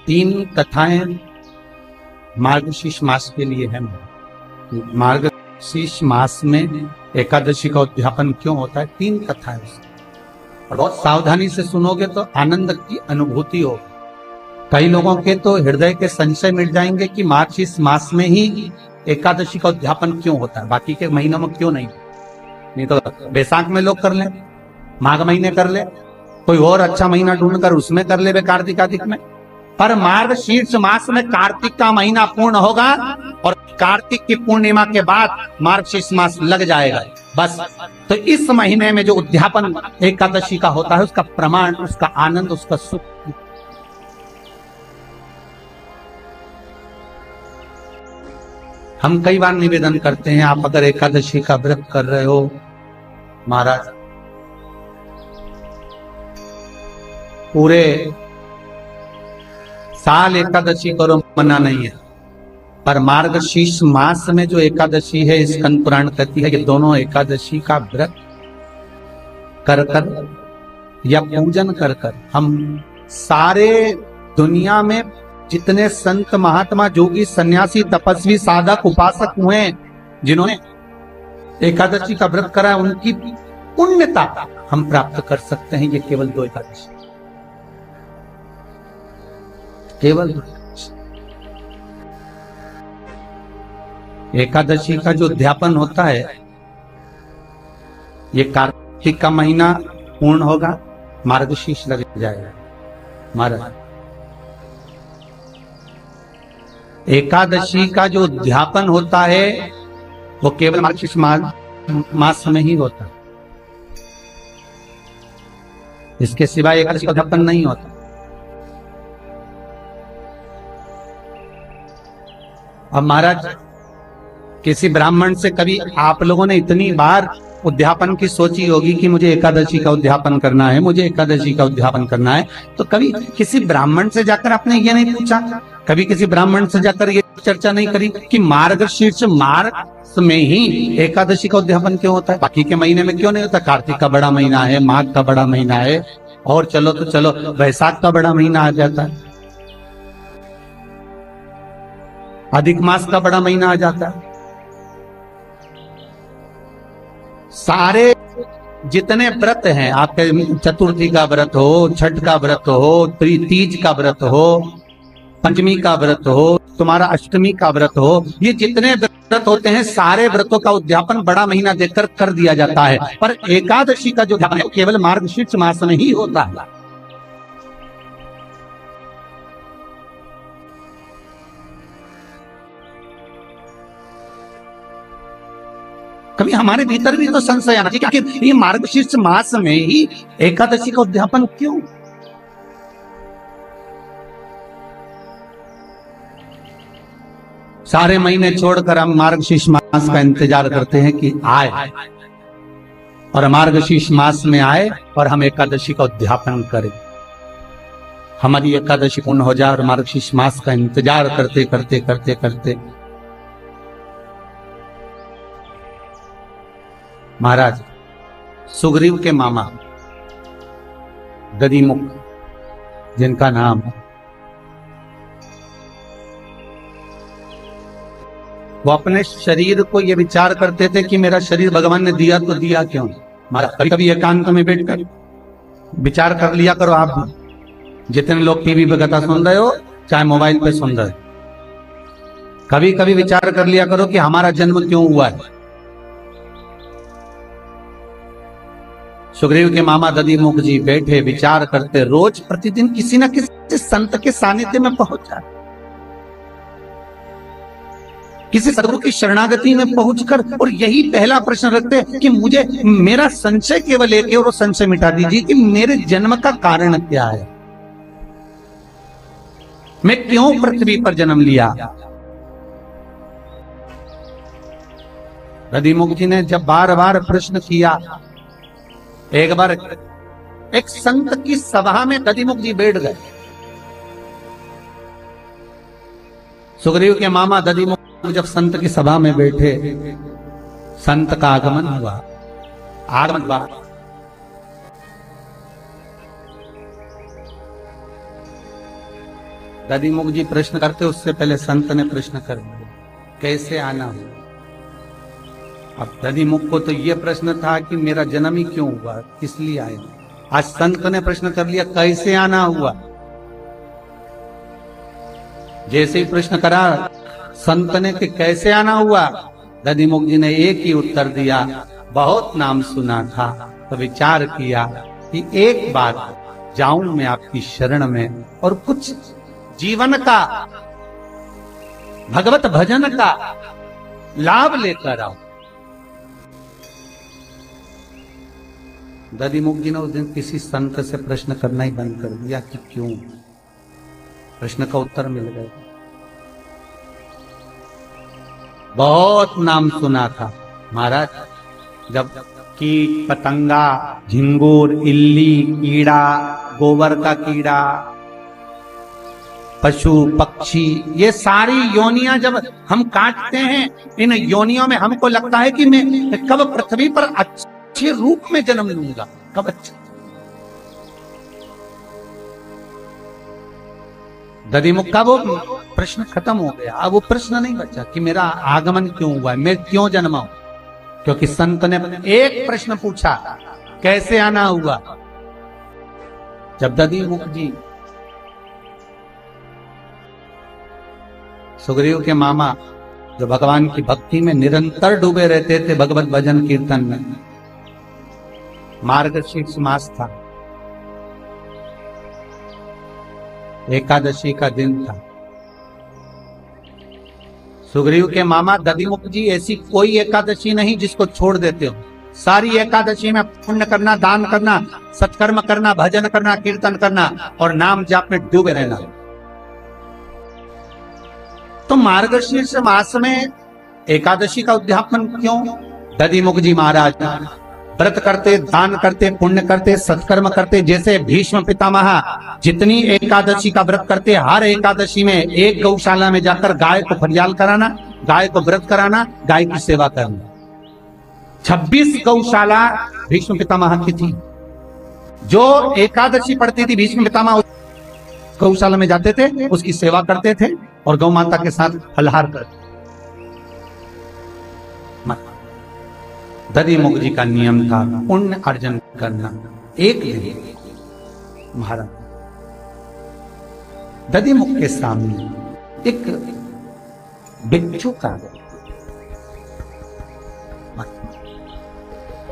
तीन कथाएं मार्गशीर्ष मास के लिए है। मार्गशीर्ष मास में एकादशी का उद्यापन क्यों होता है, तीन कथाएं और बहुत सावधानी से सुनोगे तो आनंद की अनुभूति होगी। कई लोगों के तो हृदय के संशय मिट जाएंगे कि मार्गशीर्ष मास में ही एकादशी का उद्यापन क्यों होता है, बाकी के महीनों में क्यों नहीं तो बैसाख में लोग कर ले, माघ महीने कर ले, कोई और अच्छा महीना ढूंढकर उसमें कर ले, कार्तिक आदिक में। पर मार्गशीर्ष मास में कार्तिक का महीना पूर्ण होगा और कार्तिक की पूर्णिमा के बाद मार्गशीर्ष मास लग जाएगा बस। तो इस महीने में जो उद्यापन एकादशी का होता है उसका प्रमाण, उसका आनंद, उसका सुख हम कई बार निवेदन करते हैं, आप अगर एकादशी का व्रत कर रहे हो महाराज, पूरे साल एकादशी करो, मना नहीं है, पर मार्गशीर्ष मास में जो एकादशी है, स्कंद पुराण कहती है कि दोनों एकादशी का व्रत कर कर या पूजन कर कर हम सारे दुनिया में जितने संत महात्मा जोगी सन्यासी तपस्वी साधक उपासक हुए, जिन्होंने एकादशी का व्रत करा, उनकी पुण्यता हम प्राप्त कर सकते हैं। ये केवल दो एकादशी, केवल एकादशी का जो उद्यापन होता है, ये कार्तिक का महीना पूर्ण होगा, मार्गशीर्ष लग जाएगा महाराज। एकादशी का जो उद्यापन होता है वो केवल मार्गशीर्ष मास में ही होता है, इसके सिवाय एकादशी का उद्यापन नहीं होता। अब महाराज, किसी ब्राह्मण से कभी आप लोगों ने इतनी बार उद्यापन की सोची होगी कि मुझे एकादशी का उद्यापन करना है, मुझे एकादशी का उद्यापन करना है, तो कभी किसी ब्राह्मण से जाकर आपने ये नहीं पूछा, कभी किसी ब्राह्मण से जाकर ये चर्चा नहीं करी कि मार्गशीर्ष मास में ही एकादशी का उद्यापन क्यों होता है, बाकी के महीने में क्यों नहीं होता? कार्तिक का बड़ा महीना है, माघ का बड़ा महीना है, और चलो तो चलो वैशाख का बड़ा महीना आ जाता है, अधिक मास का बड़ा महीना आ जाता है। सारे जितने व्रत हैं आपके, चतुर्थी का व्रत हो, छठ का व्रत हो, तीज का व्रत हो, पंचमी का व्रत हो, तुम्हारा अष्टमी का व्रत हो, ये जितने व्रत होते हैं सारे व्रतों का उद्यापन बड़ा महीना देखकर कर दिया जाता है। पर एकादशी का जो उद्यापन है केवल मार्गशीर्ष मास में ही होता है। कभी हमारे भीतर भी तो संशय आना चाहिए कि ये मार्गशीर्ष मास में ही एकादशी का उद्यापन क्यों? सारे महीने छोड़कर हम मार्गशीर्ष मास का इंतजार करते हैं कि आए, और मार्गशीर्ष मास में आए और हम एकादशी का उद्यापन करें, हमारी एकादशी पूर्ण हो जाए, और मार्गशीर्ष मास का इंतजार करते करते करते करते महाराज, सुग्रीव के मामा दधिमुख जिनका नाम है, वो अपने शरीर को ये विचार करते थे कि मेरा शरीर भगवान ने दिया तो दिया क्यों? महाराज, कभी कभी एकांत में बैठकर विचार कर लिया करो। आप जितने लोग टीवी पे कथा सुन रहे हो, चाहे मोबाइल पे सुन रहे हो, कभी कभी विचार कर लिया करो कि हमारा जन्म क्यों हुआ है। सुग्रीव के मामा दधिमुख जी बैठे विचार करते, रोज प्रतिदिन किसी न किसी संत के सानिध्य में पहुंच जाते, किसी सदगुरु की शरणागति में पहुंचकर, और यही पहला प्रश्न रखते कि मुझे, मेरा संशय केवल एक है और वो संशय मिटा दीजिए कि मेरे जन्म का कारण क्या है, मैं क्यों पृथ्वी पर जन्म लिया। दधिमुख जी ने जब बार बार प्रश्न किया, एक बार एक संत की सभा में दधिमुख जी बैठ गए। सुग्रीव के मामा दधिमुख जब संत की सभा में बैठे, संत का आगमन हुआ। दधिमुख जी प्रश्न करते उससे पहले संत ने प्रश्न कर दिया, कैसे आना हुआ। अब दधिमुख को तो यह प्रश्न था कि मेरा जन्म ही क्यों हुआ, किस लिए आया। आज संत ने प्रश्न कर लिया, कैसे आना हुआ। जैसे ही प्रश्न करा संत ने कि कैसे आना हुआ, दधिमुख जी ने एक ही उत्तर दिया, बहुत नाम सुना था तो विचार किया कि एक बार जाऊं मैं आपकी शरण में और कुछ जीवन का, भगवत भजन का लाभ लेकर आऊं। दधिमुख जी ने उस दिन किसी संत से प्रश्न करना ही बंद कर दिया कि क्यों। प्रश्न का उत्तर मिल गया। बहुत नाम सुना था महाराज, जब कीट पतंगा, झिंगुर, इल्ली, कीड़ा, गोबर का कीड़ा, पशु पक्षी, ये सारी योनियां जब हम काटते हैं, इन योनियों में हमको लगता है कि मैं कब पृथ्वी पर अच्छे रूप में जन्म लूंगा, कब अच्छा। दधिमुख का वो प्रश्न खत्म हो गया। अब वो प्रश्न नहीं बचा कि मेरा आगमन क्यों हुआ, मैं क्यों जन्मा हूं, क्योंकि संत ने एक प्रश्न पूछा, कैसे आना हुआ। जब दधिमुख जी सुग्रीव के मामा जो भगवान की भक्ति में निरंतर डूबे रहते थे, भगवत भजन कीर्तन में, मार्गशीर्ष मास था, एकादशी का दिन था। सुग्रीव के मामा दधिमुख जी ऐसी कोई एकादशी नहीं जिसको छोड़ देते हो। सारी एकादशी में पुण्य करना, दान करना, सत्कर्म करना, भजन करना, कीर्तन करना और नाम जाप में डूबे रहना। तो मार्गशीर्ष मास में एकादशी का उद्यापन क्यों? दधिमुख जी महाराज व्रत करते, दान करते, पुण्य करते, सत्कर्म करते। जैसे भीष्म पितामह जितनी एकादशी का व्रत करते, हर एकादशी में एक गौशाला में जाकर गाय को फरियाल कराना, गाय को व्रत कराना, गाय की सेवा करना। 26 गौशाला भीष्म पितामह की थी। जो एकादशी पड़ती थी भीष्म पितामह गौशाला में जाते थे, उसकी सेवा करते थे और गौ माता के साथ फलहार करते। दधिमुख जी का नियम था पुण्य अर्जन करना। एक दिन महाराज दधिमुख के सामने एक बिच्छू का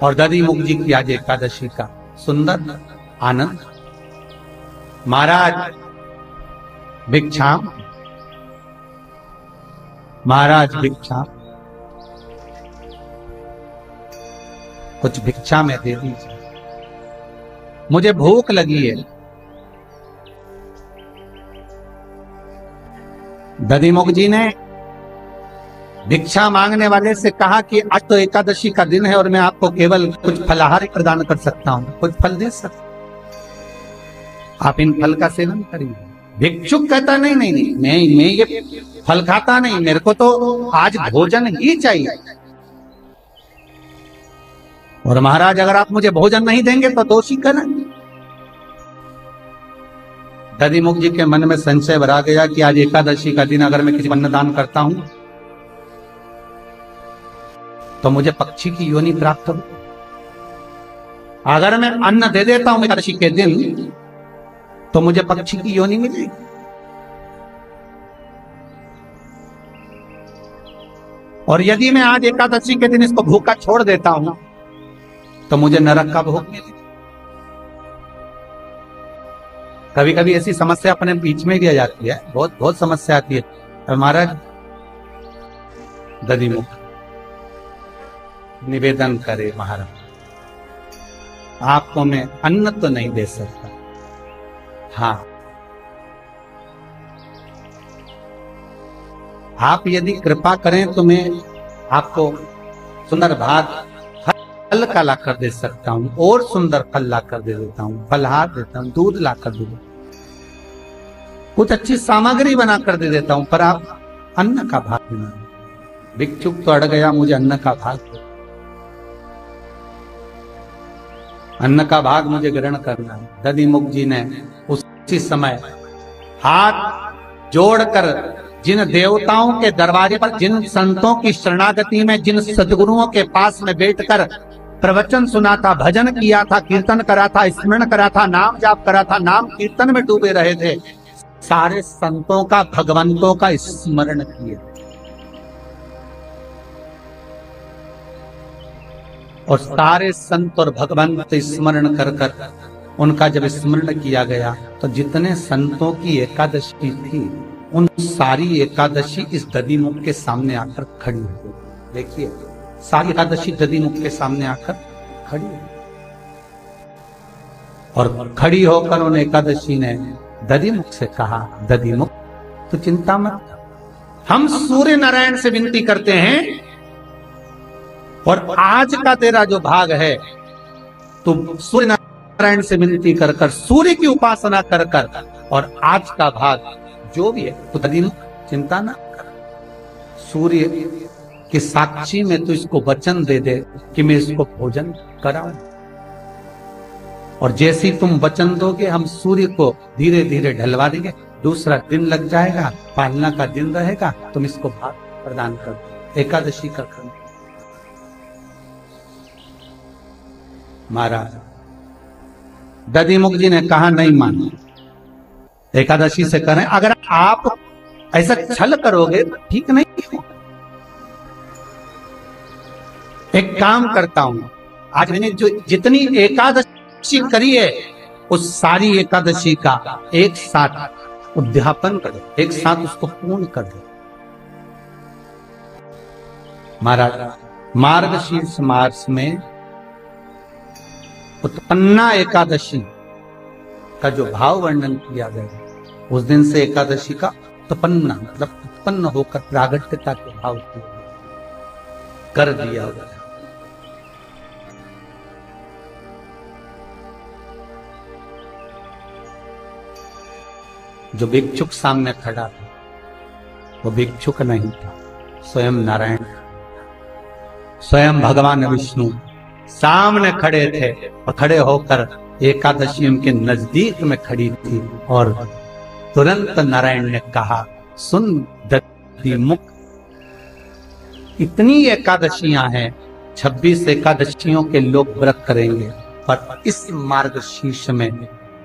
और दधिमुख जी की आज एकादशी का सुंदर आनंद। महाराज भिक्षाम, महाराज भिक्षा, कुछ भिक्षा में दे दीजिए, मुझे भूख लगी है। दधिमुख जी ने भिक्षा मांगने वाले से कहा कि आज तो एकादशी का दिन है और मैं आपको केवल कुछ फलाहार प्रदान कर सकता हूं, कुछ फल दे सकता, आप इन फल का सेवन करिए। भिक्षुक कहता नहीं नहीं नहीं, मैं ये फल खाता नहीं, मेरे को तो आज भोजन ही चाहिए। और महाराज अगर आप मुझे भोजन नहीं देंगे तो दोषी करना। दधिमुख जी के मन में संशय भरा गया कि आज एकादशी का दिन अगर मैं किसी अन्न दान करता हूं तो मुझे पक्षी की योनि प्राप्त हो। अगर मैं अन्न दे देता हूं एकादशी के दिन तो मुझे पक्षी की योनि मिलेगी। और यदि मैं आज एकादशी के दिन इसको भूखा छोड़ देता हूं तो मुझे नरक का भोग मिलेगा। कभी कभी ऐसी समस्या अपने बीच में भी आ जाती है, बहुत समस्या आती है। महाराज दधिमुख निवेदन करे, महाराज आपको मैं अन्न तो नहीं दे सकता, हाँ आप यदि कृपा करें तो मैं आपको सुंदर भात फल का ला कर दे सकता हूं, और सुंदर फल ला कर दे देता हूं, फलहार देता हूं, दूध ला कर दे देता हूं, कुछ अच्छी सामग्री बना कर दे देता हूं, पर आप अन्न का भाग देना। भिक्षुक तो अड़ गया, मुझे अन्न का भाग दो, अन्न का भाग मुझे ग्रहण करना है। दधिमुख जी ने उसी समय हाथ जोड़कर जिन देवताओं के दरबारे पर, जिन संतों की शरणागति में, जिन सदगुरुओं के पास में बैठकर प्रवचन सुना था, भजन किया था, कीर्तन करा था, स्मरण करा था, नाम जाप करा था, नाम कीर्तन में डूबे रहे थे, सारे संतों का, भगवंतों का स्मरण किए और सारे संत और भगवंत स्मरण कर कर उनका जब स्मरण किया गया तो जितने संतों की एकादशी थी उन सारी एकादशी इस दधिमुख के सामने आकर खड़ी हो गई। देखिए, सारी एकादशी दधिमुख के सामने आकर खड़ी हो और खड़ी होकर उन एकादशी ने दधिमुख से कहा, दधिमुख तो चिंता मत, हम सूर्य नारायण से विनती करते हैं और आज का तेरा जो भाग है तो सूर्य नारायण से विनती कर कर, सूर्य की उपासना कर कर, और आज का भाग जो भी है तो दधिमुख चिंता ना कर, सूर्य की साक्षी में तो इसको वचन दे दे कि मैं इसको भोजन कराऊं, और जैसी तुम वचन दोगे हम सूर्य को धीरे धीरे ढलवा देंगे, दूसरा दिन लग जाएगा, पालना का दिन रहेगा, तुम इसको भाग प्रदान कर दो, एकादशी का कर। महाराज दधिमुख जी ने कहा नहीं मानो, एकादशी से करें, अगर आप ऐसा छल करोगे तो ठीक नहीं हो। एक काम करता हूं, आज मैंने जो जितनी एकादशी करी है उस सारी एकादशी का एक साथ उद्यापन कर दो, एक साथ उसको पूर्ण कर दो। महाराज मार्गशीर्ष मास में उत्पन्ना एकादशी का जो भाव वर्णन किया गया, उस दिन से एकादशी का उत्पन्ना मतलब उत्पन्न होकर प्रागट्यता के भाव को कर दिया गया। जो भिक्षुक सामने खड़ा था वो भिक्षुक नहीं था, स्वयं नारायण, स्वयं भगवान विष्णु सामने खड़े थे और खड़े होकर एकादशी उनके नजदीक में खड़ी थी और तुरंत नारायण ने कहा, सुन दधिमुख, इतनी एकादशियां हैं, 26 एकादशियों के लोग व्रत करेंगे, पर इस मार्गशीर्ष में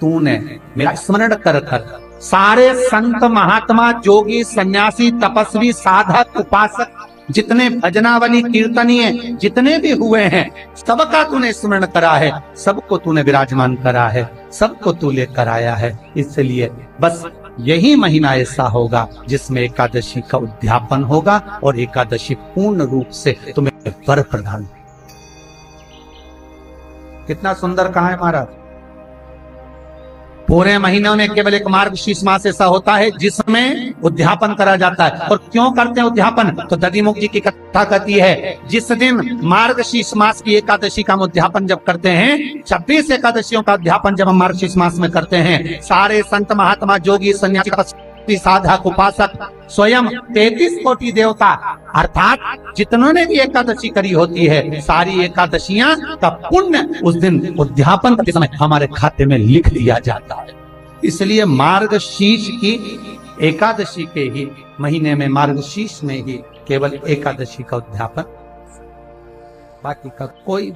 तूने मेरा स्मरण कर कर सारे संत महात्मा जोगी सन्यासी तपस्वी साधक उपासक जितने भजनावली कीर्तनीय जितने भी हुए हैं सबका तूने स्मरण करा है, सबको तूने विराजमान करा है, सबको तू लेकर आया है। इसलिए बस यही महीना ऐसा होगा जिसमें एकादशी का उद्यापन होगा और एकादशी पूर्ण रूप से तुम्हें वर प्रदान। कितना सुंदर कहा है महाराज। पूरे महीनों में केवल एक मार्गशीर्ष मास ऐसा होता है जिसमें उद्यापन करा जाता है। और क्यों करते हैं उद्यापन? तो दधिमुख जी की कथा कहती है, जिस दिन मार्गशीर्ष मास की एकादशी का हम उद्यापन जब करते हैं, 26 एकादशियों का उद्यापन जब हम मार्गशीर्ष मास में करते हैं, सारे संत महात्मा जोगी सन्यासी साधक उपासक स्वयं 33 कोटि देवता अर्थात जितनों ने भी एकादशी करी होती है, सारी एकादशियां का पुण्य उस दिन उद्यापन के समय हमारे खाते में लिख दिया जाता है। इसलिए मार्गशीर्ष की एकादशी के ही महीने में, मार्गशीर्ष में ही केवल एकादशी का उद्यापन, बाकी का कोई